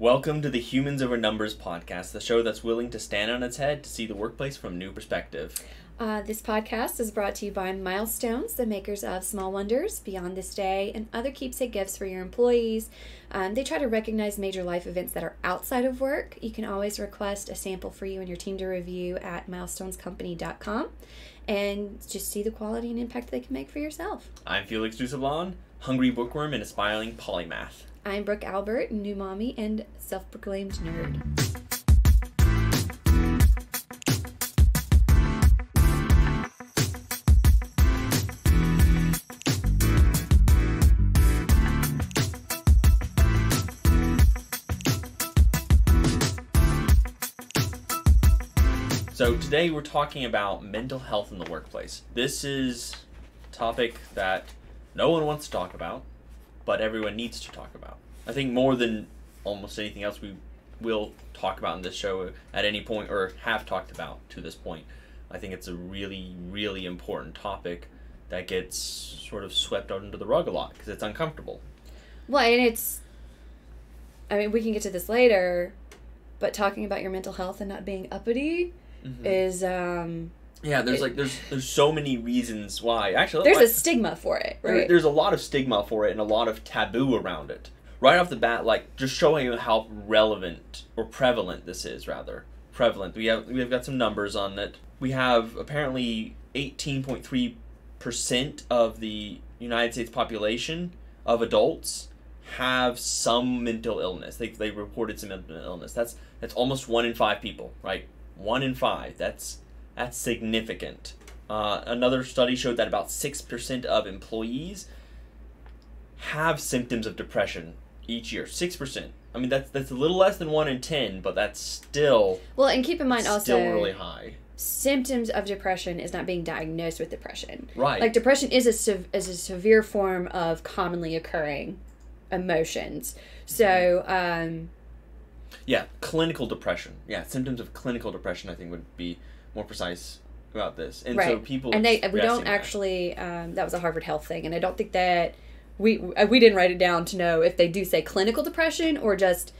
Welcome to the Humans Over Numbers podcast, the show that's willing to stand on its head to see the workplace from a new perspective. This podcast is brought to you by Milestones, the makers of Small Wonders, Beyond This Day, and other keepsake gifts for your employees. They try to recognize major life events that are outside of work. You can always request a sample for you and your team to review at milestonescompany.com and just see the quality and impact they can make for yourself. I'm Felix Dusablon, hungry bookworm and aspiring polymath. I'm Brooke Albert, new mommy and self-proclaimed nerd. So today we're talking about mental health in the workplace. This is a topic that no one wants to talk about, but everyone needs to talk about. I think more than almost anything else we will talk about in this show at any point, or have talked about to this point. I think it's a really, really important topic that gets sort of swept out under the rug a lot because it's uncomfortable. Well, and we can get to this later, but talking about your mental health and not being uppity is... Yeah, there's so many reasons why. Actually, there's a stigma for it, right? There's a lot of stigma for it and a lot of taboo around it. Right off the bat, just showing you how relevant or prevalent this is, rather. Prevalent. We've got some numbers on it. We have apparently 18.3% of the United States population of adults have some mental illness. They reported some mental illness. That's almost 1 in 5 people, right? 1 in 5. That's significant. Another study showed that about 6% of employees have symptoms of depression each year. 6%. I mean, that's a little less than 1 in 10, but that's still... Well, and keep in mind also... still really high. Symptoms of depression is not being diagnosed with depression. Right. Like, depression is a severe form of commonly occurring emotions. So, Yeah, clinical depression. Yeah, symptoms of clinical depression, I think, would be more precise about this. And right. So people... And we don't actually... that was a Harvard Health thing, and I don't think that... We didn't write it down to know if they do say clinical depression or just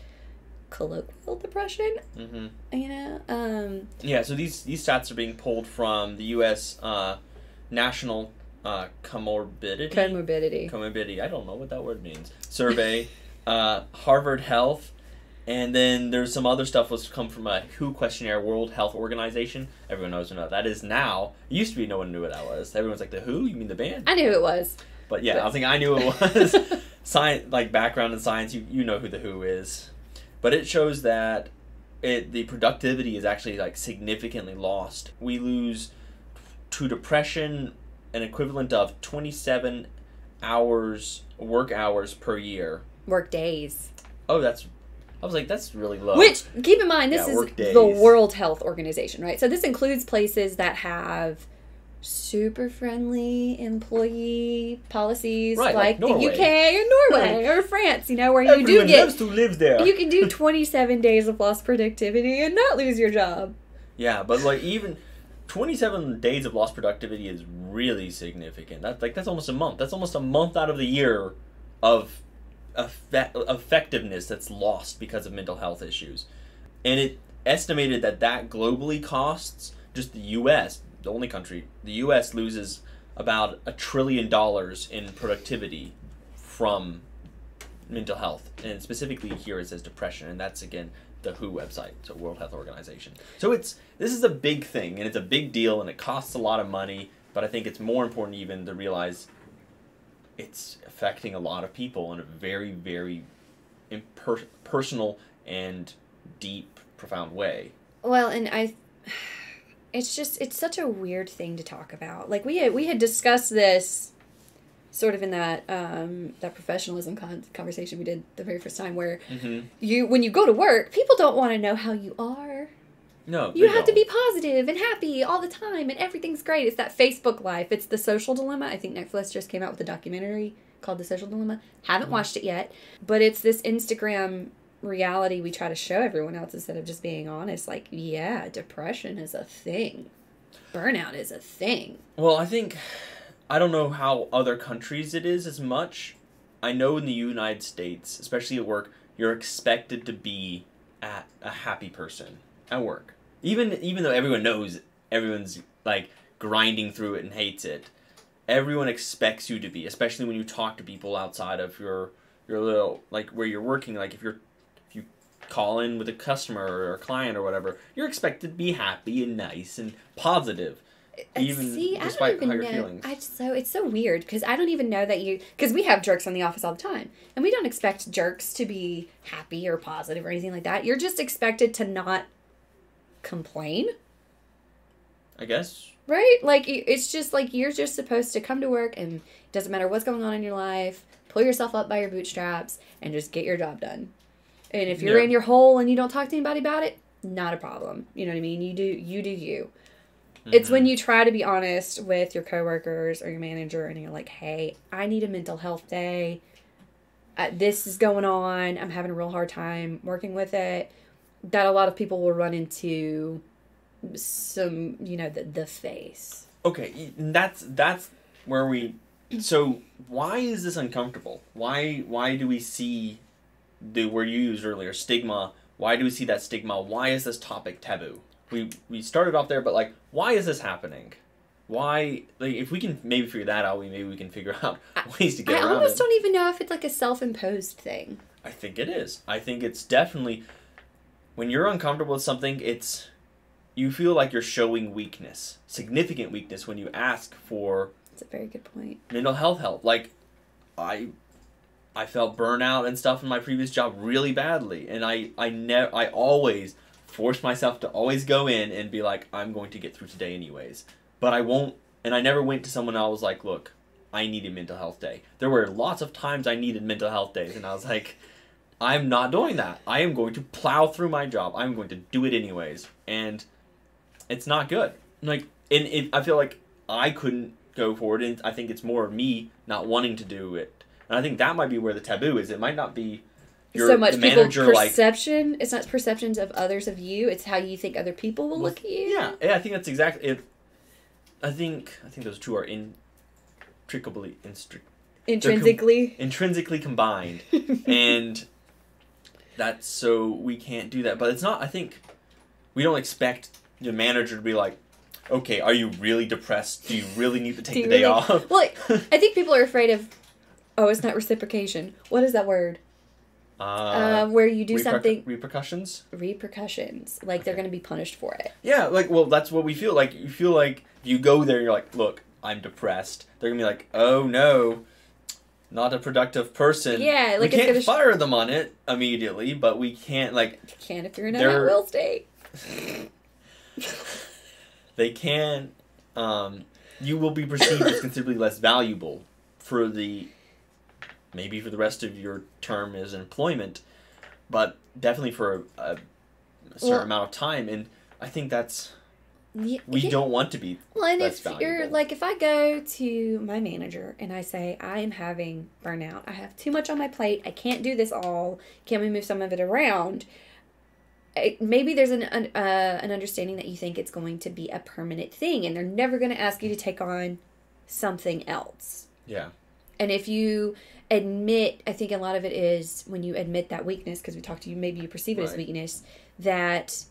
colloquial depression. Mm-hmm. You know? Yeah, so these stats are being pulled from the U.S. National Comorbidity. I don't know what that word means. Survey, Harvard Health, and then there's some other stuff was come from a WHO questionnaire, World Health Organization. Everyone knows what that is now. It used to be no one knew what that was. Everyone's like, the WHO? You mean the band? I knew it was. But yeah, I don't think I knew it was. Science, background in science, you know who the WHO is. But it shows that the productivity is actually significantly lost. We lose to depression an equivalent of 27 work hours per year. Work days. Oh, I was like, that's really low. Which, keep in mind, this is the World Health Organization, right? So this includes places that have super friendly employee policies, right, like the Norway. UK or Norway or France, where you Everyone do get... loves to live there. You can do 27 days of lost productivity and not lose your job. Yeah, but even 27 days of lost productivity is really significant. That's almost a month. That's almost a month out of the year of effectiveness that's lost because of mental health issues. And it estimated that globally costs just the U.S., the only country, the U.S. loses about $1 trillion in productivity from mental health. And specifically here it says depression, and that's, again, the WHO website, so World Health Organization. So this is a big thing, and it's a big deal, and it costs a lot of money, but I think it's more important even to realize it's affecting a lot of people in a very, very personal and deep, profound way. Well, and it's such a weird thing to talk about. We had discussed this sort of in that professionalism conversation we did the very first time, where when you go to work, people don't want to know how you are. No, you have to be positive and happy all the time, and everything's great. It's that Facebook life. It's the social dilemma. I think Netflix just came out with a documentary called The Social Dilemma. Haven't watched it yet, but it's this Instagram reality we try to show everyone else instead of just being honest. Yeah, depression is a thing. Burnout is a thing. Well, I don't know how other countries it is as much. I know in the United States, especially at work, you're expected to be a happy person at work. Even though everyone knows everyone's like grinding through it and hates it, everyone expects you to be, especially when you talk to people outside of your little, like, where you're working. Like, if you call in with a customer or a client or whatever, you're expected to be happy and nice and positive, even despite how you're feeling. It's so weird, because I don't even know that because we have jerks in the office all the time, and we don't expect jerks to be happy or positive or anything like that. You're just expected to not complain, I guess. Right? Like, it's just like you're just supposed to come to work, and it doesn't matter what's going on in your life, pull yourself up by your bootstraps and just get your job done. And if you're in your hole and you don't talk to anybody about it, not a problem. You know what I mean? You do you. Mm-hmm. It's when you try to be honest with your coworkers or your manager, and you're like, hey, I need a mental health day. This is going on. I'm having a real hard time working with it. That a lot of people will run into some, the face. Okay, that's where we... So, why is this uncomfortable? Why do we see the word you used earlier, stigma? Why do we see that stigma? Why is this topic taboo? We started off there, but, like, why is this happening? Why, like, if we can maybe figure that out, maybe we can figure out ways to get around it. I almost don't even know if it's, like, a self-imposed thing. I think it is. I think it's definitely... When you're uncomfortable with something, you feel like you're showing weakness, significant weakness, when you ask for... That's a very good point. Mental health help. Like, I felt burnout and stuff in my previous job really badly, and I always forced myself to always go in and be like, I'm going to get through today anyways. But I won't, and I never went to someone and I was like, look, I need a mental health day. There were lots of times I needed mental health days, and I was like, I'm not doing that. I am going to plow through my job. I'm going to do it anyways. And it's not good. Like, I feel like I couldn't go forward, and I think it's more me not wanting to do it. And I think that might be where the taboo is. It might not be so much the manager, perception. It's not perceptions of others of you. It's how you think other people will look at you. Yeah, I think that's exactly it. I think those two are intrinsically combined, and that's so we can't do that. But it's not. I think we don't expect the manager to be like, okay, are you really depressed? Do you really need to take the day off? Well, I think people are afraid of, it's not reciprocation. What is that word? Where you do something... Repercussions? Repercussions. Like, they're going to be punished for it. Yeah, like, well, that's what we feel like. You feel like if you go there, you're like, look, I'm depressed. They're going to be like, oh, no, not a productive person. Yeah, like, we can't fire them on it immediately, but we can't, like... You can if you're in an at-will state. They can, you will be perceived as considerably less valuable maybe for the rest of your term as employment, but definitely for a certain amount of time. And I think we don't want to be less valuable. You're like, if I go to my manager and I say, I am having burnout, I have too much on my plate, I can't do this all, can we move some of it around? Maybe there's an understanding that you think it's going to be a permanent thing, and they're never going to ask you to take on something else. Yeah. And if you admit, I think a lot of it is when you admit that weakness, because we talked to you, maybe you perceive it as weakness, that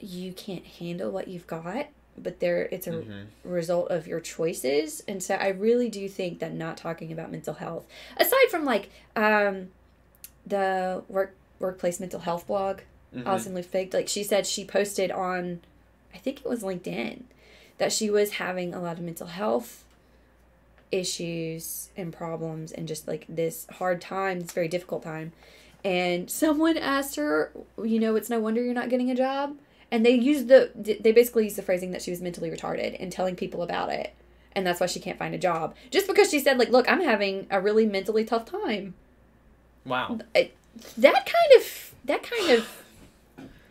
you can't handle what you've got, but it's a result of your choices. And so I really do think that not talking about mental health, aside from like the workplace mental health blog, Alison Lufig, like she said, she posted on, I think it was LinkedIn, that she was having a lot of mental health issues and problems and just like this hard time, this very difficult time. And someone asked her, it's no wonder you're not getting a job. And they basically used the phrasing that she was mentally retarded and telling people about it. And that's why she can't find a job. Just because she said, like, look, I'm having a really mentally tough time. Wow. That kind of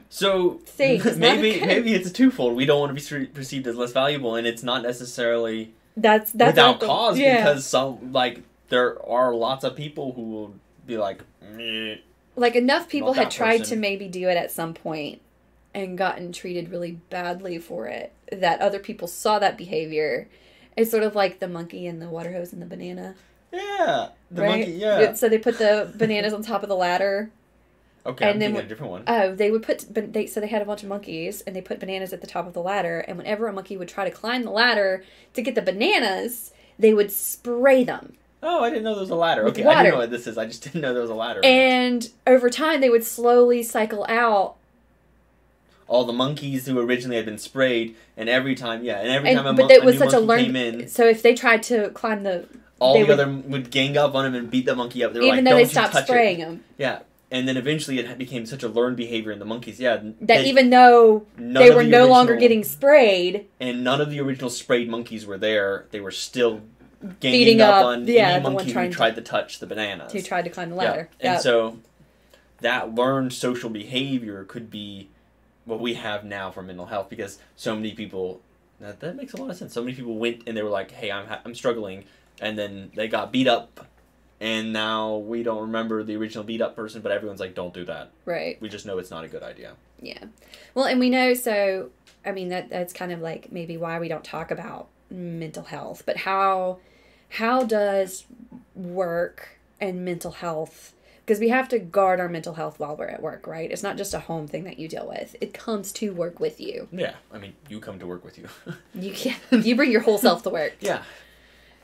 so thing. Maybe it's a twofold. We don't want to be perceived as less valuable, and it's not necessarily that's without cause, because there are lots of people who will be like, meh, like enough people had tried to maybe do it at some point and gotten treated really badly for it that other people saw that behavior. It's sort of like the monkey and the water hose and the banana. Yeah. The right? monkey, yeah. So they put the bananas on top of the ladder. Okay, and I'm then thinking of a different one. Oh, they would put so they had a bunch of monkeys and they put bananas at the top of the ladder, and whenever a monkey would try to climb the ladder to get the bananas, they would spray them. Oh, I didn't know there was a ladder. With Okay, water. I didn't know what this is. I just didn't know there was a ladder. And over time, they would slowly cycle out all the monkeys who originally had been sprayed, and every time a but it was new such a monkey came in, so if they tried to climb all the other would gang up on him and beat the monkey up. They were even like, though they "Don't stopped you touch spraying it." them. Yeah, and then eventually it became such a learned behavior in the monkeys. Yeah, that even though they were no longer getting sprayed, and none of the original sprayed monkeys were there, they were still ganging beating up on the any one monkey who tried to touch the bananas. Who tried to climb the ladder. Yeah. And so that learned social behavior could be what we have now for mental health, because so many people, that makes a lot of sense. So many people went and they were like, hey, I'm struggling, and then they got beat up, and now we don't remember the original beat up person, but everyone's like, don't do that. Right. We just know it's not a good idea. Yeah. Well, and we know, so, I mean, that's kind of like maybe why we don't talk about mental health, but how does work and mental health, because we have to guard our mental health while we're at work, right? It's not just a home thing that you deal with. It comes to work with you. Yeah. I mean, you come to work with you. You bring your whole self to work. Yeah.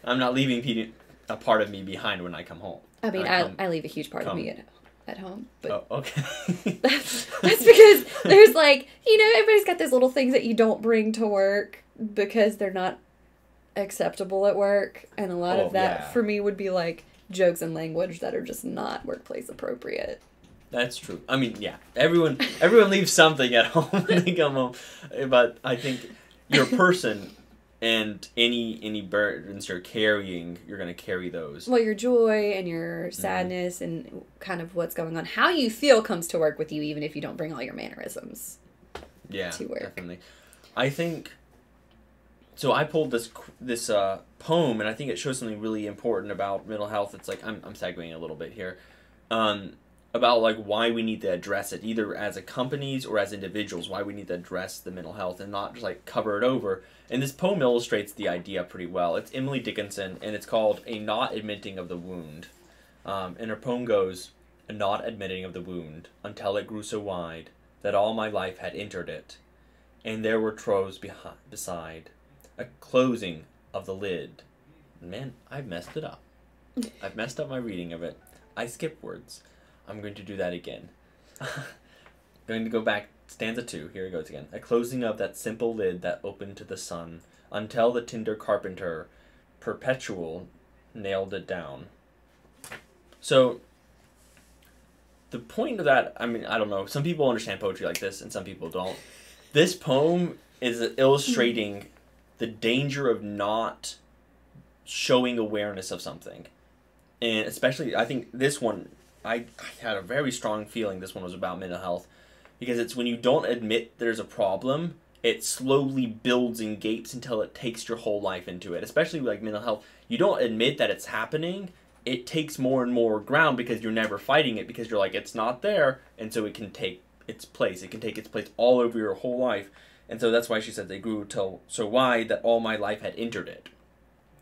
I'm not leaving a part of me behind when I come home. I mean, I leave a huge part of me at home. But okay. that's because there's like, everybody's got those little things that you don't bring to work because they're not acceptable at work. And a lot of that for me would be like jokes and language that are just not workplace appropriate. That's true. I mean, yeah, everyone leaves something at home when they come home, but I think you're a person, and any burdens you're carrying, you're going to carry those. Well, your joy and your sadness and kind of what's going on, how you feel comes to work with you, even if you don't bring all your mannerisms. Yeah, to work. Definitely. I think. So I pulled this poem, and I think it shows something really important about mental health. It's like I'm segueing a little bit here, about like why we need to address it, either as a companies or as individuals. Why we need to address the mental health and not just like cover it over. And this poem illustrates the idea pretty well. It's Emily Dickinson, and it's called "A Not Admitting of the Wound." And her poem goes, "A not admitting of the wound until it grew so wide that all my life had entered it, and there were troves beside. A closing of the lid." Man, I've messed it up. I've messed up my reading of it. I skipped words. I'm going to do that again. Going to go back, stanza 2. Here it goes again. "A closing of that simple lid that opened to the sun, until the tender carpenter, perpetual, nailed it down." So, the point of that, I mean, I don't know. Some people understand poetry like this, and some people don't. This poem is illustrating the danger of not showing awareness of something. And especially, I think this one, I had a very strong feeling this one was about mental health. Because it's when you don't admit there's a problem, it slowly builds and gapes until it takes your whole life into it. Especially like mental health. You don't admit that it's happening, it takes more and more ground because you're never fighting it. Because you're like, it's not there, and so it can take its place. It can take its place all over your whole life. And so that's why she said they grew till so wide that all my life had entered it.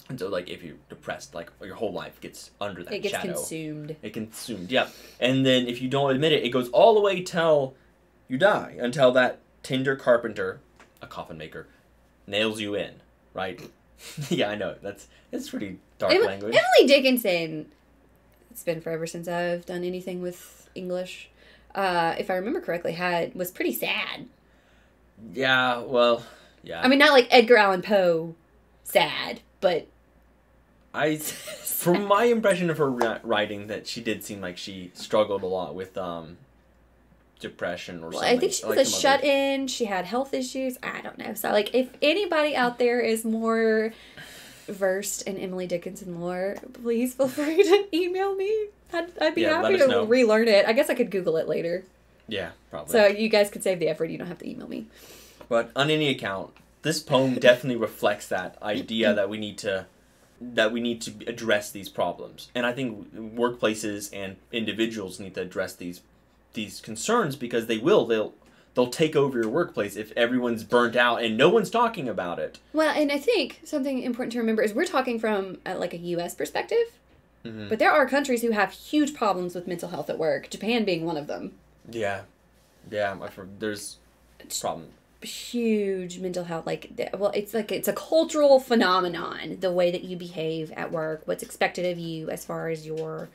And so, like, if you're depressed, like, your whole life gets under that shadow. It gets consumed. It consumed, yeah. And then if you don't admit it, it goes all the way till you die. Until that tender carpenter, a coffin maker, nails you in, right? Yeah, I know. It's pretty dark language. Emily Dickinson, it's been forever since I've done anything with English. If I remember correctly, was pretty sad. Yeah, well, yeah. I mean, not like Edgar Allan Poe sad, but... From my impression of her writing, that she did seem like she struggled a lot with depression or something. I think she was a shut-in. She had health issues. I don't know. So, like, if anybody out there is more versed in Emily Dickinson lore, please feel free to email me. I'd be happy to relearn it. I guess I could Google it later. Yeah, probably. So you guys could save the effort. You don't have to email me. But on any account, this poem definitely reflects that idea that we need to address these problems. And I think workplaces and individuals need to address these concerns, because they'll take over your workplace if everyone's burnt out and no one's talking about it. Well, and I think something important to remember is we're talking from like a U.S. perspective. Mm-hmm. But there are countries who have huge problems with mental health at work, Japan being one of them. Yeah. Yeah, I've heard there's a problem. Huge mental health, it's a cultural phenomenon, the way that you behave at work, what's expected of you as far as your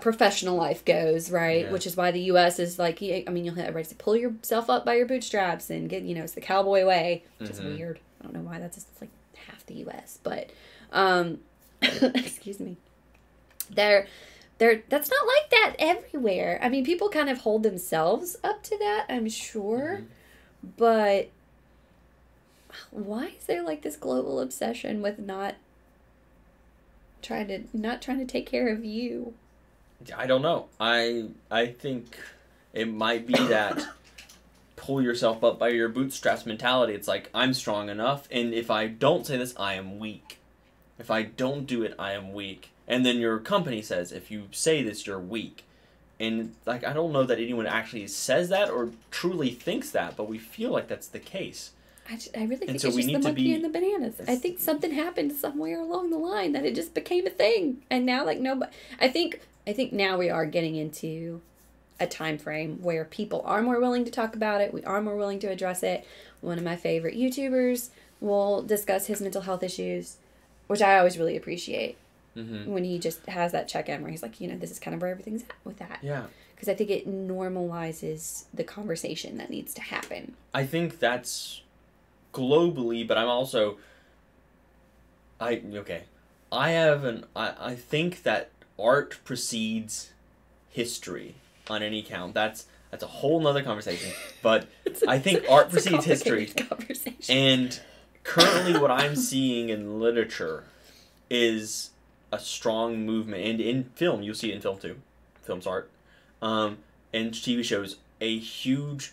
professional life goes, right? Yeah. Which is why the U.S. is like, I mean, you'll have everybody say, pull yourself up by your bootstraps and get, it's the cowboy way, which is weird. I don't know why that's just like half the U.S., but, excuse me. That's not like that everywhere. I mean, people kind of hold themselves up to that, I'm sure. But why is there like this global obsession with not trying to take care of you? I don't know. I think it might be that pull yourself up by your bootstraps mentality. It's like, I'm strong enough, and if I don't say this, I am weak. If I don't do it, I am weak. And then your company says, if you say this, you're weak. And, like, I don't know that anyone actually says that or truly thinks that, but we feel like that's the case. I really think it's just the monkey and the bananas. I think something happened somewhere along the line that it just became a thing. And now, like, nobody... I think now we are getting into a time frame where people are more willing to talk about it. We are more willing to address it. One of my favorite YouTubers will discuss his mental health issues, which I always really appreciate. When he just has that check-in where he's like, this is kind of where everything's at with that. Yeah. Because I think it normalizes the conversation that needs to happen. I think that's globally, but I'm also... I think that art precedes history on any count. That's a whole nother conversation. But I think art precedes history. And currently what I'm seeing in literature is a strong movement, and in film, you'll see it in film too, film's art, and TV shows, a huge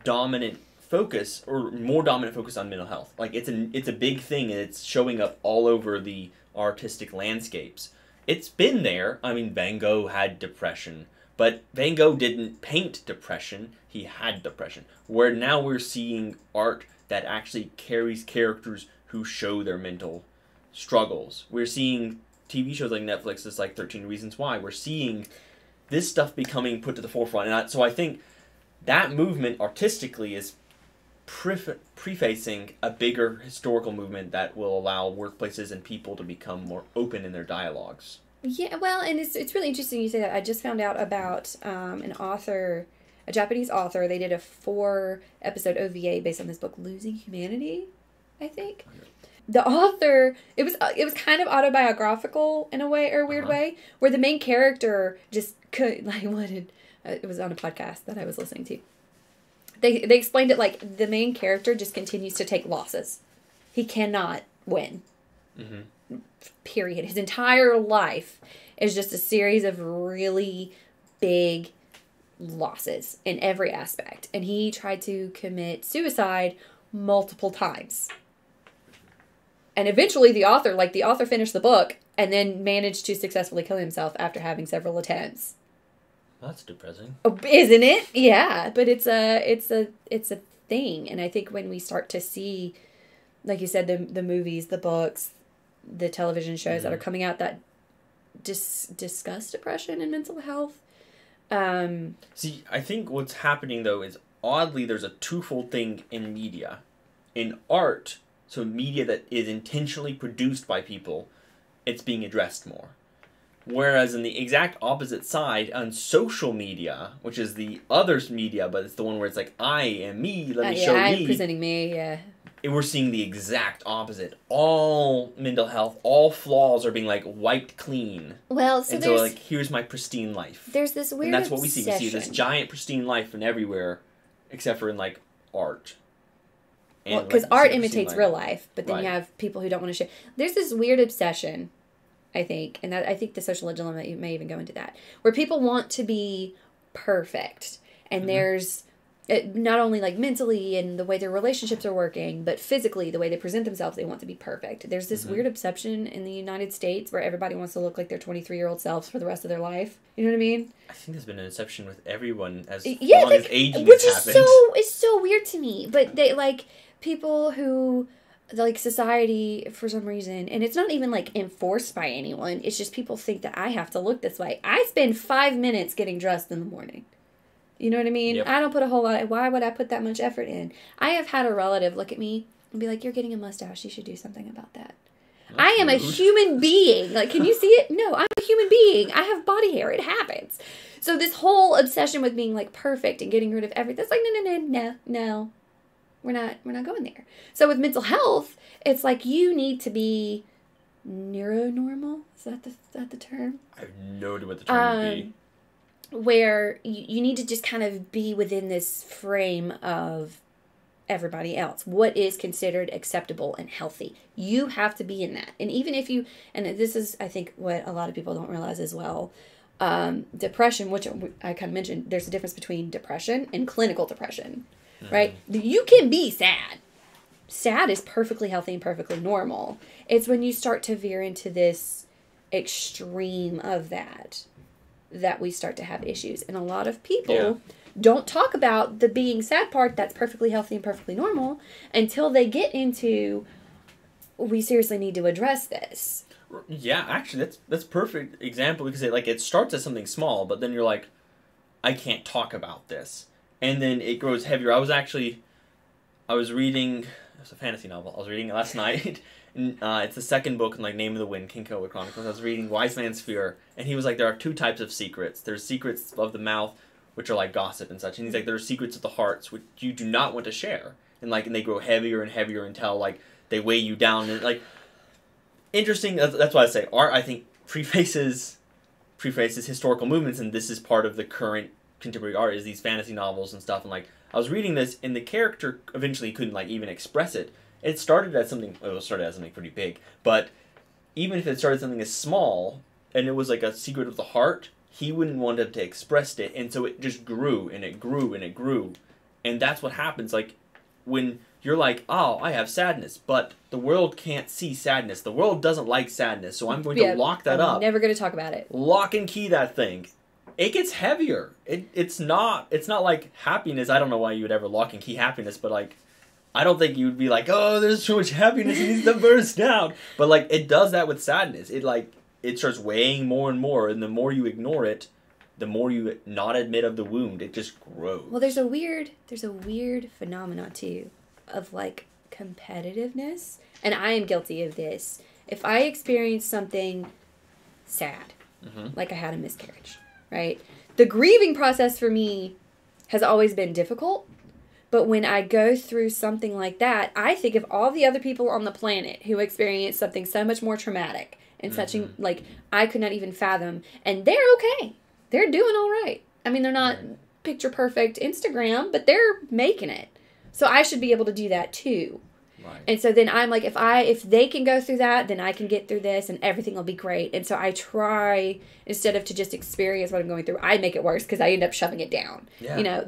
dominant focus, or more dominant focus on mental health. Like, it's a big thing, and it's showing up all over the artistic landscapes. It's been there. I mean, Van Gogh had depression, but Van Gogh didn't paint depression, he had depression. Where now we're seeing art that actually carries characters who show their mental struggles. We're seeing TV shows like Netflix, it's like 13 Reasons Why. We're seeing this stuff becoming put to the forefront. And so I think that movement artistically is prefacing a bigger historical movement that will allow workplaces and people to become more open in their dialogues. Yeah, well, and it's really interesting you say that. I just found out about an author, a Japanese author. They did a 4-episode OVA based on this book, Losing Humanity, I think. The author, it was kind of autobiographical in a way, or a weird way, where the main character just wanted, it was on a podcast that I was listening to. They explained it like the main character just continues to take losses. He cannot win. Period. His entire life is just a series of really big losses in every aspect. And he tried to commit suicide multiple times. And eventually the author finished the book and then managed to successfully kill himself after having several attempts. That's depressing. Oh, isn't it? Yeah, but it's a thing. And I think when we start to see, like you said, the movies, the books, the television shows that are coming out that discuss depression and mental health. See, I think what's happening though is oddly there's a twofold thing in media. In art, so media that is intentionally produced by people, it's being addressed more. Whereas in the exact opposite side, on social media, which is the other's media, but it's the one where it's like, I am me, let me show me. I'm presenting me, yeah. We're seeing the exact opposite. All mental health, all flaws are being, like, wiped clean. Well, so so, like, here's my pristine life. There's this weird And that's what we see. obsession. We see this giant pristine life in everywhere, except for in, like, art. Well, because art imitates real life, but then you have people who don't want to share. There's this weird obsession, I think, and I think the social dilemma may even go into that, where people want to be perfect, and there's not only like mentally and the way their relationships are working, but physically the way they present themselves, they want to be perfect. There's this weird obsession in the United States where everybody wants to look like their 23-year-old selves for the rest of their life. You know what I mean? I think there's been an exception with everyone as long like, as aging which has is happened. It's so weird to me. But they like people who like society for some reason, and it's not even like enforced by anyone, it's just people think that I have to look this way. I spend 5 minutes getting dressed in the morning. You know what I mean? Yep. I don't put a whole lot. Why would I put that much effort in? I have had a relative look at me and be like, "You're getting a mustache. You should do something about that." That's I am rude. a human being. Like, can you see it? No, I'm a human being. I have body hair. It happens. So this whole obsession with being like perfect and getting rid of everything, that's like, no. We're not going there. So with mental health, it's like you need to be neuronormal. Is that the term? I have no idea what the term would be. Where you need to just kind of be within this frame of everybody else. What is considered acceptable and healthy? You have to be in that. And even if you, and this is, I think, what a lot of people don't realize as well, depression, which I kind of mentioned, there's a difference between depression and clinical depression, right? You can be sad. Sad is perfectly healthy and perfectly normal. It's when you start to veer into this extreme of that we start to have issues. And a lot of people don't talk about the being sad part that's perfectly healthy and perfectly normal until they get into, we seriously need to address this. Yeah, actually, that's a perfect example because it starts as something small, but then you're like, I can't talk about this. And then it grows heavier. I was reading, it's a fantasy novel, I was reading it last night. It's the second book in Name of the Wind, King Koa Chronicles. I was reading Wise Man's Fear, and he was like, there are two types of secrets. There's secrets of the mouth, which are like gossip and such. And he's like, there are secrets of the hearts, which you do not want to share. And they grow heavier and heavier until they weigh you down. And interesting. That's why I say art, I think, prefaces historical movements, and this is part of the current contemporary art is these fantasy novels and stuff. And I was reading this, and the character eventually couldn't even express it. It started as something pretty big, but even if it started something as small, and it was like a secret of the heart, he wouldn't want him to express it, and so it just grew, and it grew, and it grew. And that's what happens, when you're like, oh, I have sadness, but the world can't see sadness. The world doesn't like sadness, so I'm going to lock that up. I'm never going to talk about it. Lock and key that thing. It gets heavier. It's not like happiness. I don't know why you would ever lock and key happiness, but I don't think you would be like, oh, there's too much happiness, it needs to burst out. But it does that with sadness. It starts weighing more and more, and the more you ignore it, the more you not admit of the wound, it just grows. Well, there's a weird phenomenon too of competitiveness, and I am guilty of this. If I experience something sad, like I had a miscarriage, right? The grieving process for me has always been difficult. But when I go through something like that, I think of all the other people on the planet who experienced something so much more traumatic and such I could not even fathom. And they're okay. They're doing all right. I mean, they're not picture perfect Instagram, but they're making it. So I should be able to do that too. Right. And so then I'm like, if they can go through that, then I can get through this and everything will be great. And so I try, instead of to just experience what I'm going through, I make it worse because I end up shoving it down. Yeah.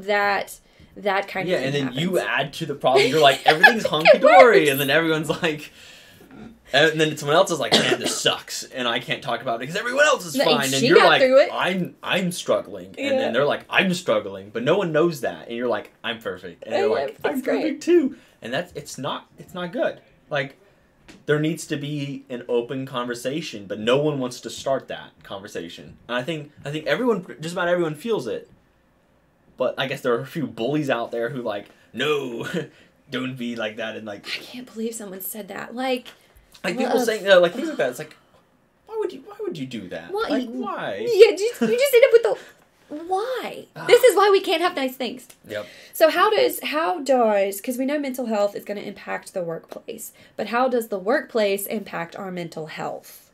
That kind of thing and then happens. you add to the problem. You're like, everything's hunky-dory, and then everyone's like... And then someone else is like, man, this sucks, and I can't talk about it because everyone else is fine. And you're like, I'm struggling. And then they're like, I'm struggling. But no one knows that. And you're like, I'm perfect. And they're like, I'm perfect too. And it's not good. There needs to be an open conversation, but no one wants to start that conversation. And I think just about everyone feels it. But I guess there are a few bullies out there who no, don't be like that. And I can't believe someone said that. People saying things like that. It's why would you do that? Why? Why? Yeah, you just end up with the why. This is why we can't have nice things. Yep. So how does because we know mental health is going to impact the workplace, but how does the workplace impact our mental health?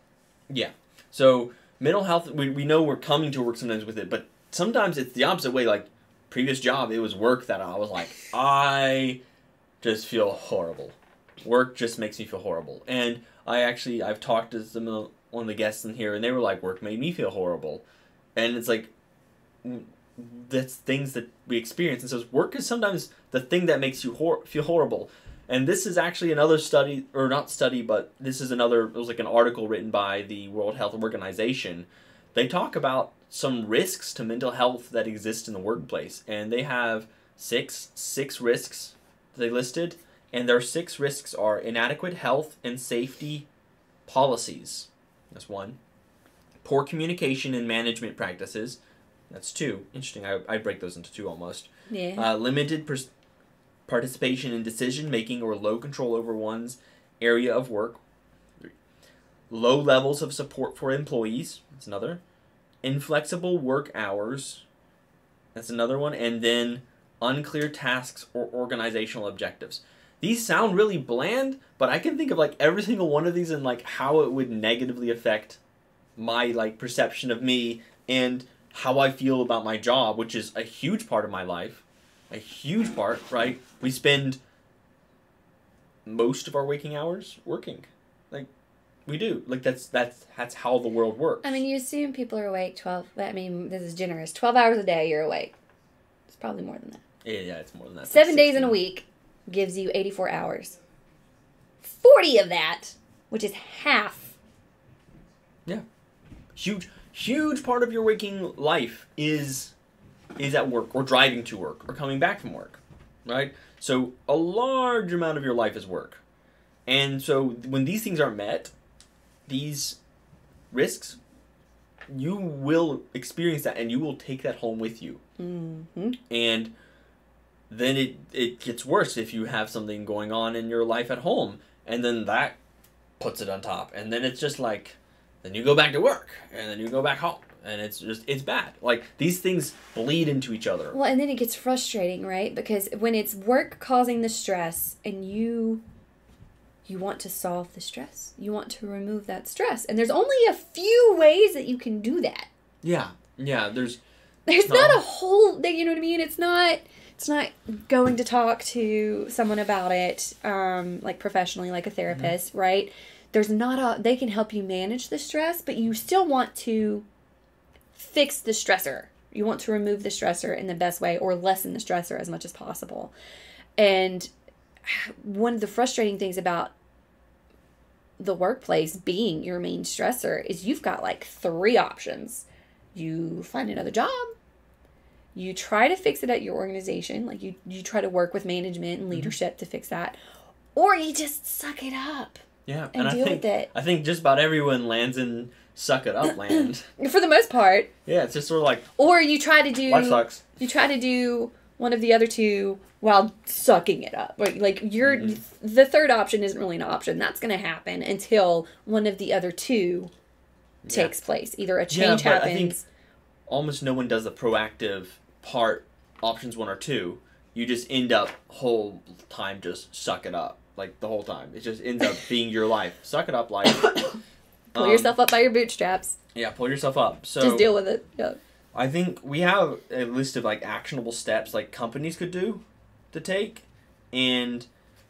Yeah. So mental health, we know we're coming to work sometimes with it, but sometimes it's the opposite way. Previous job, it was work that I was like, I just feel horrible. Work just makes me feel horrible. And I've talked to one of the guests in here, and they were like, work made me feel horrible. And it's that's things that we experience. And so work is sometimes the thing that makes you feel horrible. And this is actually another study, or not study, but it was an article written by the World Health Organization. They talk about some risks to mental health that exist in the workplace. And they have six risks they listed. And their 6 risks are inadequate health and safety policies. That's 1. Poor communication and management practices. That's 2. Interesting. I break those into 2 almost. Yeah. Limited participation in decision making or low control over one's area of work. 3. Low levels of support for employees. That's another. Inflexible work hours. That's another one. And then unclear tasks or organizational objectives. These sound really bland, but I can think of like every single one of these and like how it would negatively affect my like perception of me and how I feel about my job, which is a huge part of my life. A huge part, right? We spend most of our waking hours working. Like we do. Like that's how the world works. I mean, you assume people are awake 12, I mean, this is generous. 12 hours a day you're awake. It's probably more than that. Yeah, it's more than that. 7 days in a week gives you 84 hours. 40 of that, which is half. Yeah. Huge part of your waking life is at work or driving to work or coming back from work, right? So a large amount of your life is work. And so when these things aren't met, these risks, you will experience that and you will take that home with you. Mm-hmm. And then it gets worse if you have something going on in your life at home. And then that puts it on top. And then it's just like, then you go back to work. And then you go back home. And it's bad. Like, these things bleed into each other. Well, and then it gets frustrating, right? Because when it's work causing the stress and you want to solve the stress. You want to remove that stress. And there's only a few ways that you can do that. Yeah. There's not a whole, you know what I mean? It's not going to talk to someone about it, like professionally, like a therapist, mm-hmm. right? They can help you manage the stress, but you still want to fix the stressor. You want to remove the stressor in the best way or lessen the stressor as much as possible. And one of the frustrating things about the workplace being your main stressor is you've got like 3 options. You find another job. You try to fix it at your organization. Like you try to work with management and leadership to fix that. Or you just suck it up. Yeah. And deal with it. I think just about everyone lands in suck it up land. For the most part. Yeah, it's just sort of like... Or you try to do... Life sucks. You try to do one of the other 2 while sucking it up. Like the third option isn't really an option. That's going to happen until one of the other 2 takes place. Either a change happens. I think almost no one does the proactive part, options 1 or 2. You just end up whole time just suck it up. Like the whole time. It just ends up being your life. Suck it up life. Pull yourself up by your bootstraps. Yeah, pull yourself up. So just deal with it. Yeah. I think we have a list of like actionable steps like companies could do to take and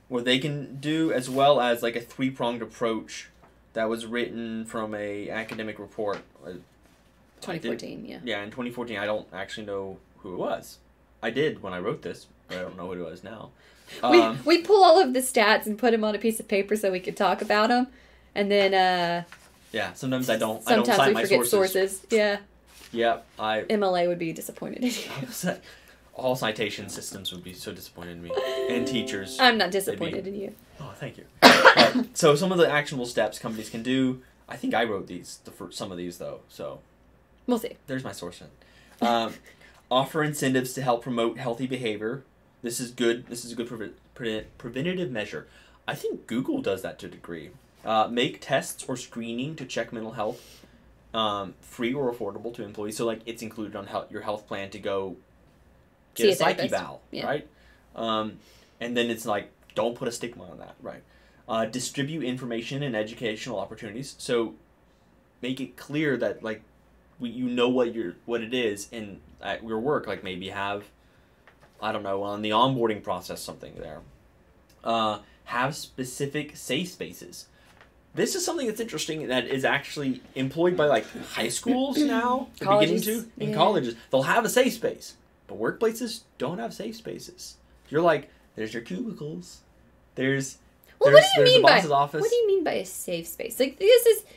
what they can do, as well as like a 3-pronged approach that was written from a academic report. 2014, yeah. Yeah, in 2014. I don't actually know who it was. I did when I wrote this, but I don't know who it was now. We pull all of the stats and put them on a piece of paper so we could talk about them, and then yeah, sometimes I don't sometimes cite we my forget sources. Yeah. Yeah, MLA would be disappointed in you. All citation systems would be so disappointed in me. And teachers. I'm not disappointed in you. Oh, thank you. So some of the actionable steps companies can do. I think I wrote some of these, though. So we'll see. There's my source. Offer incentives to help promote healthy behavior. This is good. This is a good preventative measure. I think Google does that to a degree. Make tests or screening to check mental health free or affordable to employees. So, like, it's included on your health plan to go get a psych eval, right? And then it's like, don't put a stigma on that, right? Distribute information and educational opportunities. So, make it clear that, like, you know what it is, and at your work, like, maybe have, I don't know, on the onboarding process, something there. Have specific safe spaces. This is something that's interesting that is actually employed by like high schools now. Colleges. In colleges. They'll have a safe space. But workplaces don't have safe spaces. You're like, there's your cubicles. There's what do you mean the boss's office. What do you mean by a safe space? Like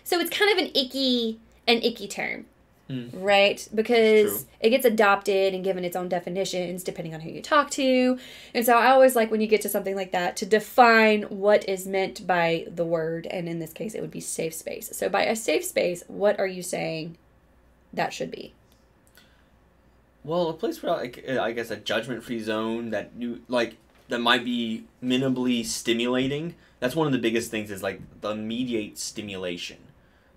so it's kind of an icky term. right? Because True. it gets adopted and given its own definitions depending on who you talk to. And so I always like when you get to something like that to define what is meant by the word. And in this case, it would be safe space. So by a safe space, what are you saying that should be? Well, a place where, like, I guess a judgment-free zone that that might be minimally stimulating. That's one of the biggest things is like the immediate stimulation,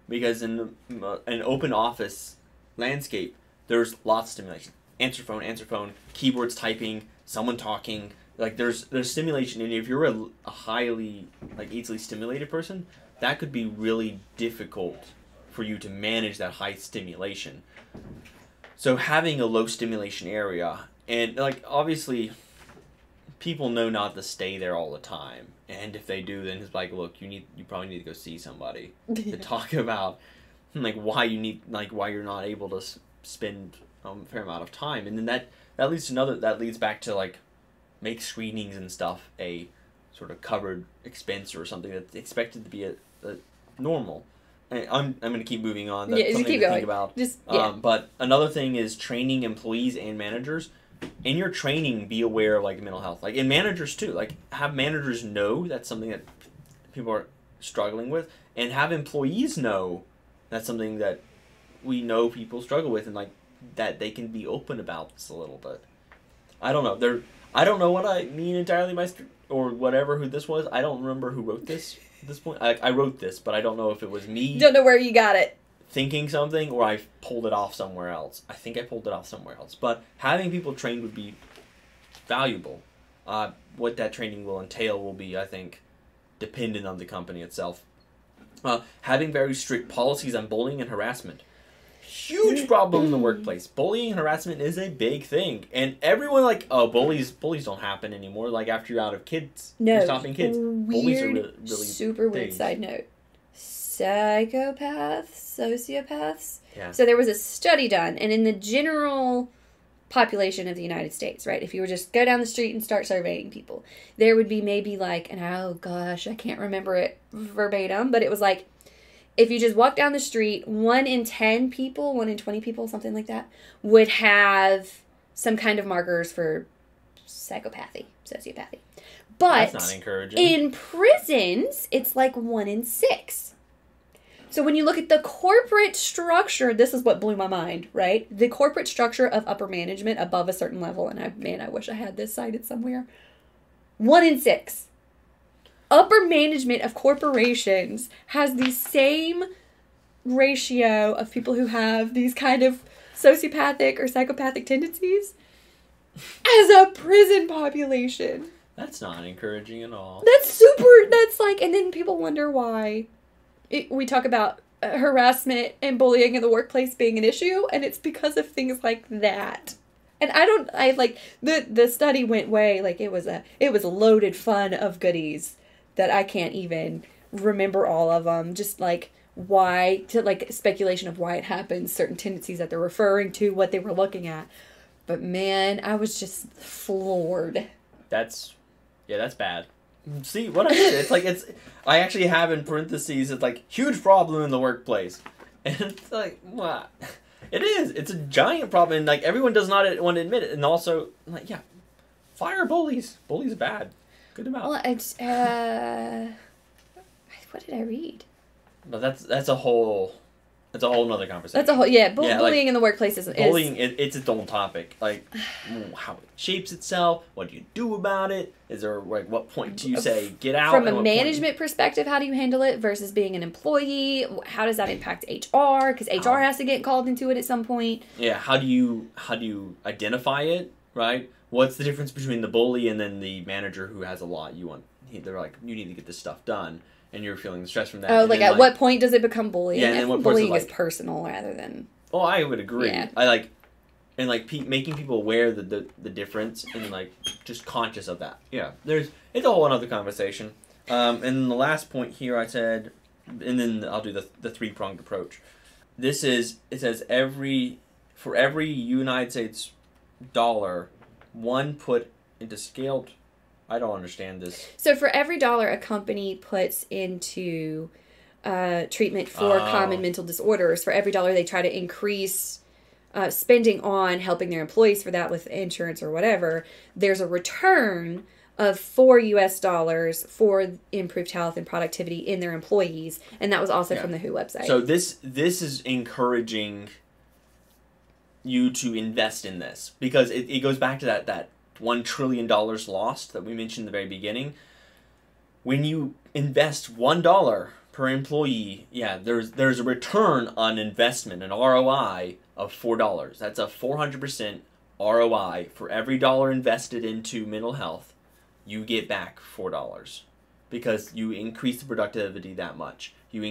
because in an open office landscape, there's lots of stimulation. Answer phone, keyboards typing, someone talking. Like there's stimulation, and if you're a highly easily stimulated person, that could be really difficult for you to manage that high stimulation. So having a low stimulation area, and obviously, people know not to stay there all the time, and if they do, then it's like, look, you probably need to go see somebody to talk about why you're not able to spend a fair amount of time, and then that leads back to make screenings and stuff a sort of covered expense or something that's expected to be a normal. I'm going to keep moving on. That's something keep to going. think about. Yeah. But another thing is training employees and managers. In your training, be aware of mental health. And managers too. Have managers know that's something that people are struggling with, and have employees know that's something that we know people struggle with, and that they can be open about this a little bit. I don't know. I don't know what I mean entirely by or whatever who this was. I don't remember who wrote this. At this point, I wrote this, but I don't know if it was me. Don't know where you got it. Thinking something, or I pulled it off somewhere else. I think I pulled it off somewhere else. But having people trained would be valuable. What that training will entail will be, I think, dependent on the company itself. Having very strict policies on bullying and harassment. Huge problem in the workplace. Bullying and harassment is a big thing. And everyone bullies don't happen anymore. After you're out of kids, you're stopping kids. Bullies are really super weird side note. Psychopaths, sociopaths. Yeah. So there was a study done, and in the general population of the United States, right, if you were just go down the street and start surveying people, there would be maybe and oh gosh, I can't remember it verbatim, but it was if you just walk down the street, 1 in 10 people, 1 in 20 people, something like that, would have some kind of markers for psychopathy, sociopathy. But that's not encouraging. In prisons, it's 1 in 6. So when you look at the corporate structure, this is what blew my mind, right? The corporate structure of upper management above a certain level, and I wish I had this cited somewhere. 1 in 6. Upper management of corporations has the same ratio of people who have these kind of sociopathic or psychopathic tendencies as a prison population. That's not encouraging at all. That's and then people wonder why we talk about harassment and bullying in the workplace being an issue, and it's because of things like that. And the study went way, it was a loaded fun of goodies that I can't even remember all of them. Just why, speculation of why it happens, certain tendencies that they're referring to, what they were looking at. But man, I was just floored. That's bad. See what I mean? It's I actually have in parentheses. It's huge problem in the workplace, and it's what? It is. It's a giant problem, and everyone does not want to admit it. And also, fire bullies. Bullies are bad. Good them out. Well, what did I read? But that's a whole nother conversation. That's a whole bullying in the workplace is bullying. It's its own topic. How it shapes itself. What do you do about it? Is there what point do you say get out? From a management perspective, how do you handle it versus being an employee? How does that impact HR? Because HR has to get called into it at some point. Yeah. How do you identify it? Right. What's the difference between the bully and then the manager who has a lot? They're you need to get this stuff done. And you're feeling the stress from that. Oh, at what point does it become bullying? Yeah, and what bullying is personal rather than... Oh, I would agree. Yeah. Making people aware the difference and just conscious of that. Yeah, it's a whole other conversation. And then the last point here I said, and then I'll do the 3-pronged approach. It says for every United States dollar, one put into scaled. I don't understand this. So for every dollar a company puts into treatment for common mental disorders. For every dollar they try to increase spending on helping their employees for that with insurance or whatever, there's a return of $4 for improved health and productivity in their employees. And that was also from the WHO website. So this is encouraging you to invest in this, because it goes back to that $1 trillion lost that we mentioned in the very beginning. When you invest $1 per employee, there's a return on investment, an ROI of $4. That's a 400% ROI. For every dollar invested into mental health, you get back $4, because you increase the productivity that much. You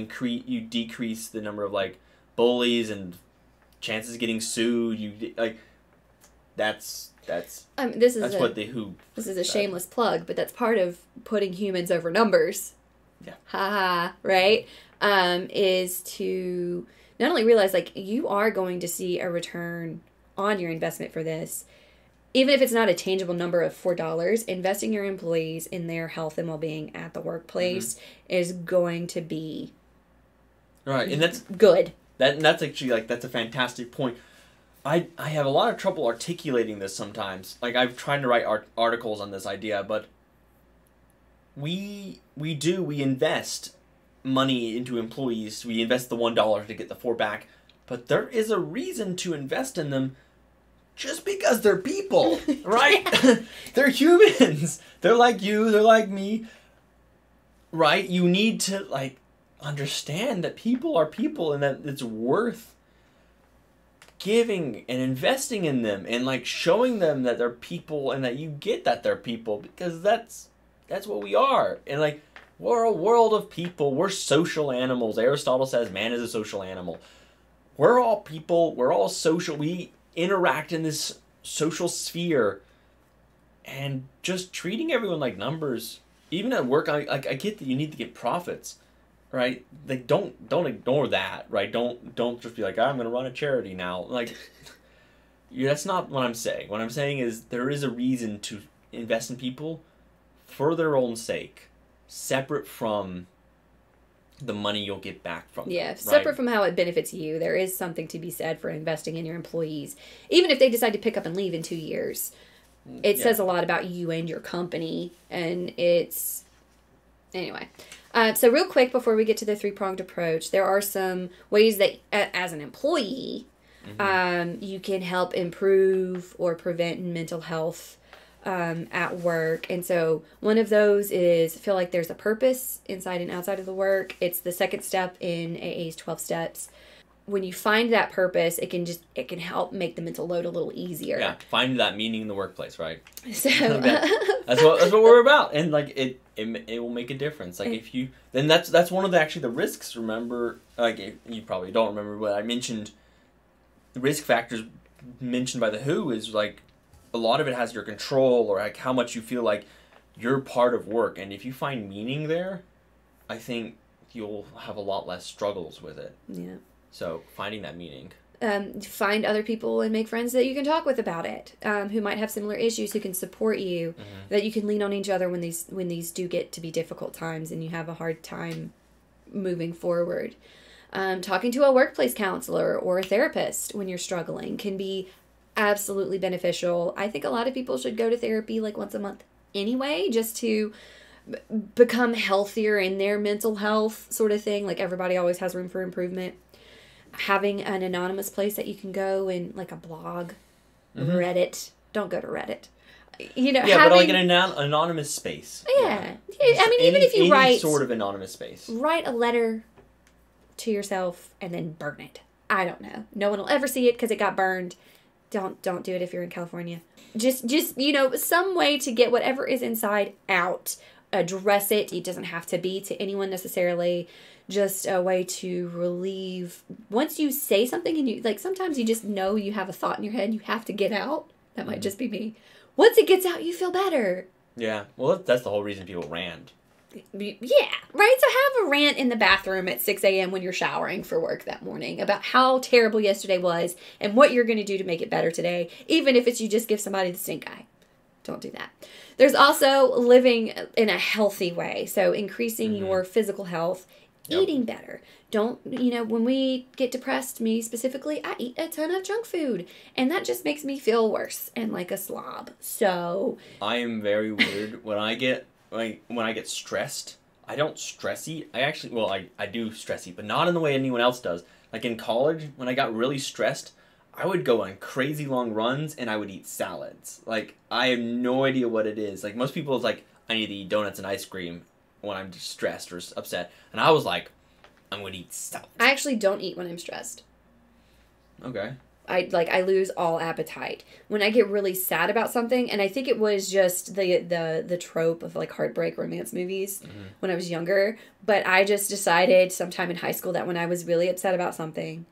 decrease the number of bullies and chances of getting sued. That's what the WHO. This is a shameless plug, but that's part of putting humans over numbers. Yeah. Ha, right? Is to not only realize you are going to see a return on your investment for this, even if it's not a tangible number of $4. Investing your employees in their health and well-being at the workplace is going to be right, and that's good. That's actually that's a fantastic point. I have a lot of trouble articulating this sometimes. I've tried to write articles on this idea, but we invest money into employees. We invest the $1 to get the $4 back, but there is a reason to invest in them, just because they're people, right? They're humans. They're like you. They're like me, right? You need to understand that people are people, and that it's worth giving and investing in them, and showing them that they're people, and that you get that they're people, because that's what we are. And we're a world of people. We're social animals. Aristotle says man is a social animal. We're all people. We're all social. We interact in this social sphere, and just treating everyone like numbers, even at work. I get that you need to get profits, right? Don't ignore that, right? Don't just be I'm going to run a charity now. That's not what I'm saying. What I'm saying is there is a reason to invest in people for their own sake, separate from the money you'll get back from them. Yeah, separate from how it benefits you. There is something to be said for investing in your employees. Even if they decide to pick up and leave in 2 years, it says a lot about you and your company. And it's... Anyway. So real quick, before we get to the three-pronged approach, there are some ways that, as an employee, you can help improve or prevent mental health at work. And so one of those is feel like there's a purpose inside and outside of the work. It's the second step in AA's 12 steps. When you find that purpose, it can help make the mental load a little easier. Yeah, find that meaning in the workplace, right? So that's what we're about, and it will make a difference. If you then that's one of the risks. Remember, you probably don't remember, but I mentioned the risk factors mentioned by the WHO is a lot of it has your control, or how much you feel like you're part of work. And if you find meaning there, I think you'll have a lot less struggles with it. Yeah. So finding that meaning. Find other people and make friends that you can talk with about it, who might have similar issues, who can support you, that you can lean on each other when these do get to be difficult times and you have a hard time moving forward. Talking to a workplace counselor or a therapist when you're struggling can be absolutely beneficial. I think a lot of people should go to therapy once a month anyway, just to become healthier in their mental health sort of thing. Everybody always has room for improvement. Having an anonymous place that you can go in, a blog, Reddit. Don't go to Reddit. But an anonymous space. Yeah. Even if you write sort of anonymous space, write a letter to yourself and then burn it. I don't know. No one will ever see it because it got burned. Don't do it if you're in California. Just some way to get whatever is inside out. Address it. It doesn't have to be to anyone necessarily. Just a way to relieve. Once you say something and you sometimes you just know you have a thought in your head and you have to get out. That might just be me. Once it gets out, you feel better. Yeah. Well, that's the whole reason people rant. Yeah, right? So have a rant in the bathroom at 6 a.m. when you're showering for work that morning about how terrible yesterday was and what you're going to do to make it better today, even if it's you just give somebody the stink eye. Don't do that. There's also living in a healthy way. So increasing your physical health Yep. Eating better. Don't, when we get depressed, me specifically, I eat a ton of junk food. And that just makes me feel worse and like a slob. So. I am very weird. When I get stressed, I don't stress eat. I do stress eat, but not in the way anyone else does. Like in college, when I got really stressed, I would go on crazy long runs and I would eat salads. Like, I have no idea what it is. Like, most people, it's like, I need to eat donuts and ice cream when I'm stressed or upset. And I was like, I'm going to eat salad. I actually don't eat when I'm stressed. Okay. I lose all appetite. When I get really sad about something, and I think it was just the trope of like heartbreak romance movies when I was younger, but I just decided sometime in high school that when I was really upset about something,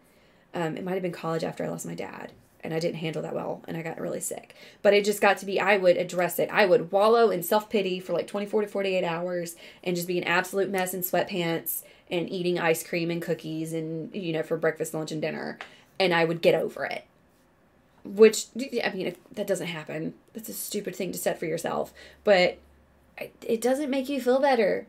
it might have been college after I lost my dad, and I didn't handle that well, and I got really sick. But it just got to be, I would address it. I would wallow in self-pity for like 24 to 48 hours and just be an absolute mess in sweatpants and eating ice cream and cookies and, for breakfast, lunch, and dinner. And I would get over it. Which, I mean, that doesn't happen. That's a stupid thing to set for yourself. But it doesn't make you feel better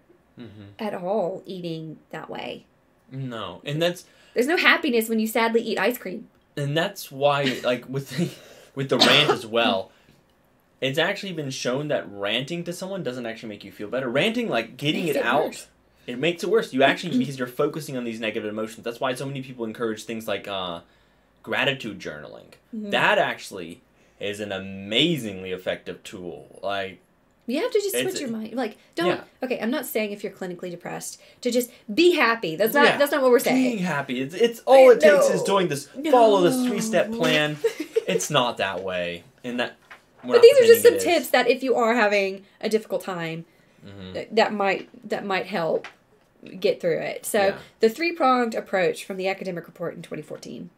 at all eating that way. No. And there's no happiness when you sadly eat ice cream. And that's why, like, with the rant as well, it's actually been shown that ranting to someone doesn't actually make you feel better. Ranting, like, getting it out, worse. It makes it worse. You actually, because you're focusing on these negative emotions. That's why so many people encourage things like gratitude journaling. That actually is an amazingly effective tool. Like, you have to just switch your mind. Like, okay, I'm not saying if you're clinically depressed to just be happy. That's not what we're saying. Being happy. It's all it takes is doing this, follow this 3-step plan. It's not that way. But these are just some tips that if you are having a difficult time, that might help get through it. So the 3-pronged approach from the academic report in 2014.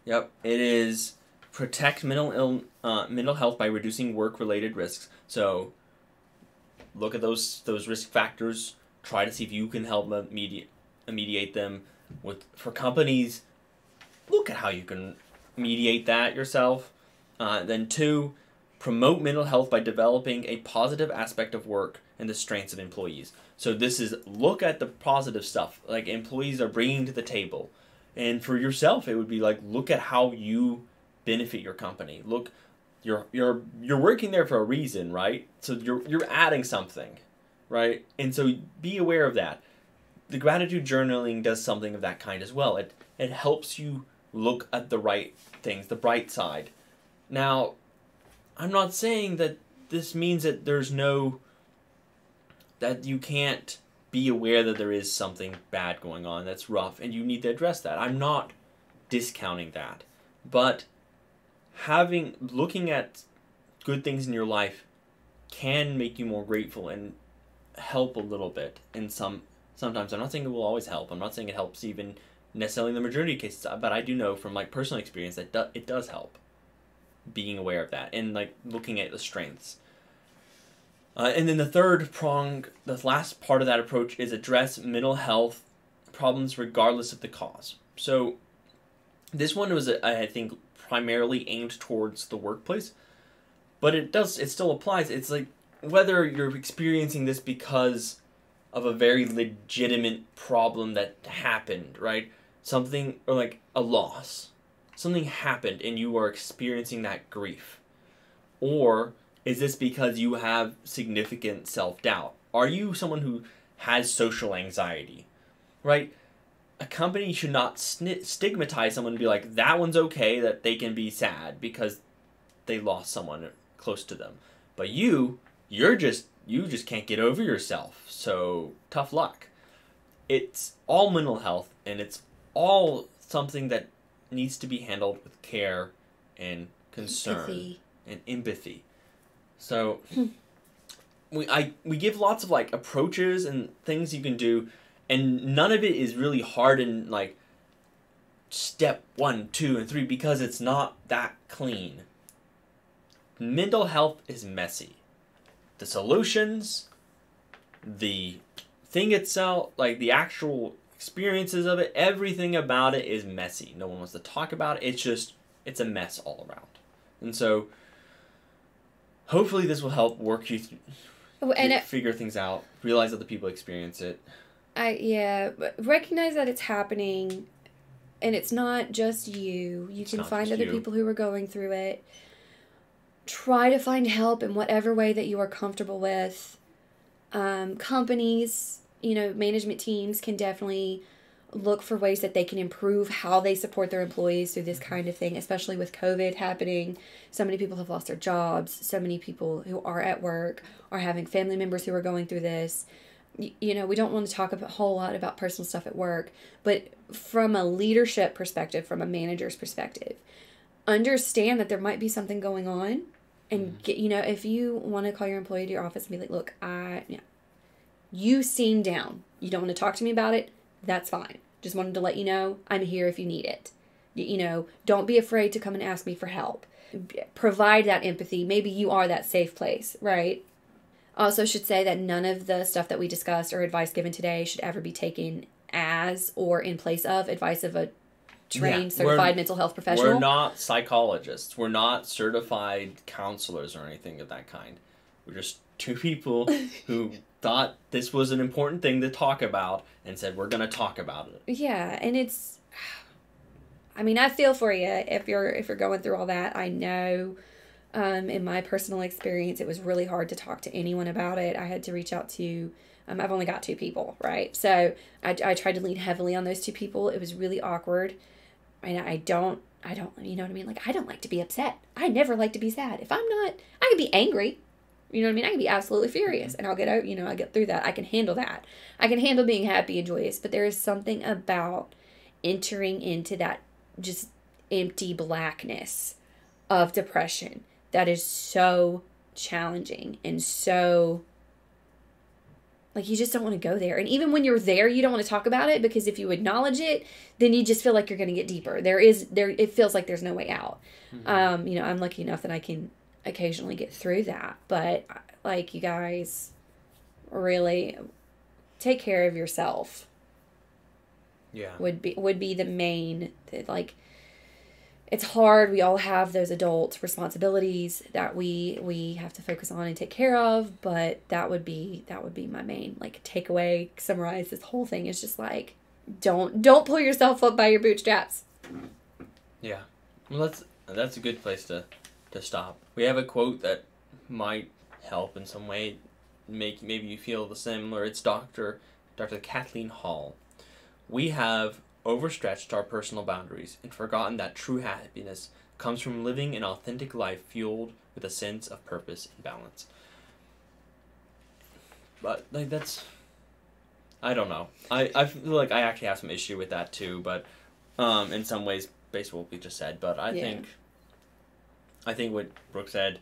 Yep, it is protect mental health by reducing work-related risks. So look at those risk factors. Try to see if you can help mediate them. For companies, look at how you can mediate that yourself. Then 2, promote mental health by developing a positive aspect of work and the strengths of employees. So this is look at the positive stuff like employees are bringing to the table. And for yourself, it would be like, look at how you benefit your company. Look, you're working there for a reason, right? So you're adding something, right? And so be aware of that. The gratitude journaling does something of that kind as well. It helps you look at the right things, the bright side. Now, I'm not saying that this means that that you can't be aware that there is something bad going on that's rough and you need to address that. I'm not discounting that. But looking at good things in your life can make you more grateful and help a little bit sometimes. I'm not saying it will always help. I'm not saying it helps even necessarily in the majority of cases, but I do know from like personal experience that it does help being aware of that and like looking at the strengths. And then the 3rd prong, the last part of that approach, is address mental health problems regardless of the cause. So this one was, I think, primarily aimed towards the workplace, but it still applies. It's like whether you're experiencing this because of a very legitimate problem that happened, right? Something, or like a loss. Something happened and you are experiencing that grief. Or is this because you have significant self-doubt? Are you someone who has social anxiety, right? A company should not stigmatize someone and be like, that one's okay, that they can be sad because they lost someone close to them. But you just can't get over yourself, so tough luck. It's all mental health, and it's all something that needs to be handled with care and concern and empathy. So we give lots of like approaches and things you can do, and none of it is really hard in like step 1, 2, and 3 because it's not that clean. Mental health is messy. The solutions, the thing itself, like the actual experiences of it, everything about it is messy. No one wants to talk about it. It's a mess all around. And so hopefully this will help work you through, figure things out, realize that the people experience it. Recognize that it's happening, and it's not just you. You can find other people who are going through it. Try to find help in whatever way that you are comfortable with. Companies, management teams can definitely look for ways that they can improve how they support their employees through this kind of thing, especially with COVID happening. So many people have lost their jobs. So many people who are at work are having family members who are going through this. We don't want to talk a whole lot about personal stuff at work, but from a leadership perspective, from a manager's perspective, understand that there might be something going on. And, if you want to call your employee to your office and be like, look, you seem down. You don't want to talk to me about it. That's fine. Just wanted to let you know I'm here if you need it. Don't be afraid to come and ask me for help. Provide that empathy. Maybe you are that safe place, right? Also should say that none of the stuff that we discussed or advice given today should ever be taken as or in place of advice of a trained, certified mental health professional. We're not psychologists. We're not certified counselors or anything of that kind. We're just two people who thought this was an important thing to talk about and said, we're going to talk about it. Yeah, and I feel for you if you're going through all that. I know, in my personal experience, it was really hard to talk to anyone about it. I had to reach out to, I've only got 2 people, right? So I tried to lean heavily on those 2 people. It was really awkward. And I don't, you know what I mean? Like, I don't like to be upset. I never like to be sad. If I'm not, I can be angry. You know what I mean? I can be absolutely furious, and I'll get out, I get through that. I can handle that. I can handle being happy and joyous, but there is something about entering into that just empty blackness of depression that is so challenging and so, like, you just don't want to go there. And even when you're there, you don't want to talk about it, because if you acknowledge it, then you just feel like you're going to get deeper. It feels like there's no way out. Mm-hmm. I'm lucky enough that I can occasionally get through that, but like, you guys really take care of yourself. Yeah, would be the main, like, it's hard. We all have those adult responsibilities that we have to focus on and take care of, but that would be my main, like, takeaway. Summarize this whole thing is just like, don't pull yourself up by your bootstraps. Yeah, well, that's a good place to stop. We have a quote that might help in some way, maybe you feel the similar. It's Dr. Kathleen Hall. We have overstretched our personal boundaries and forgotten that true happiness comes from living an authentic life fueled with a sense of purpose and balance. But, like, that's, I don't know. I feel like I actually have some issue with that too, but in some ways, based on what we just said, but I think what Brooke said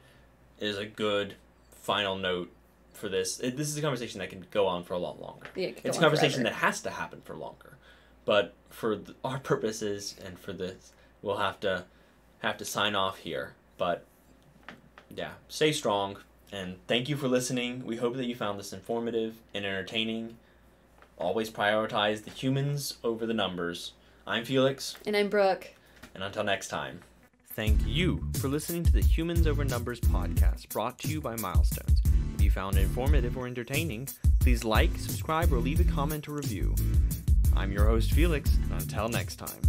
is a good final note for this. This is a conversation that can go on for a lot longer. Yeah, it's a conversation forever. That has to happen for longer. But for our purposes and for this, we'll have to sign off here. But yeah, stay strong, and thank you for listening. We hope that you found this informative and entertaining. Always prioritize the humans over the numbers. I'm Felix. And I'm Brooke. And until next time. Thank you for listening to the Humans Over Numbers podcast, brought to you by Milestones. If you found it informative or entertaining, please like, subscribe, or leave a comment or review. I'm your host, Felix, and until next time.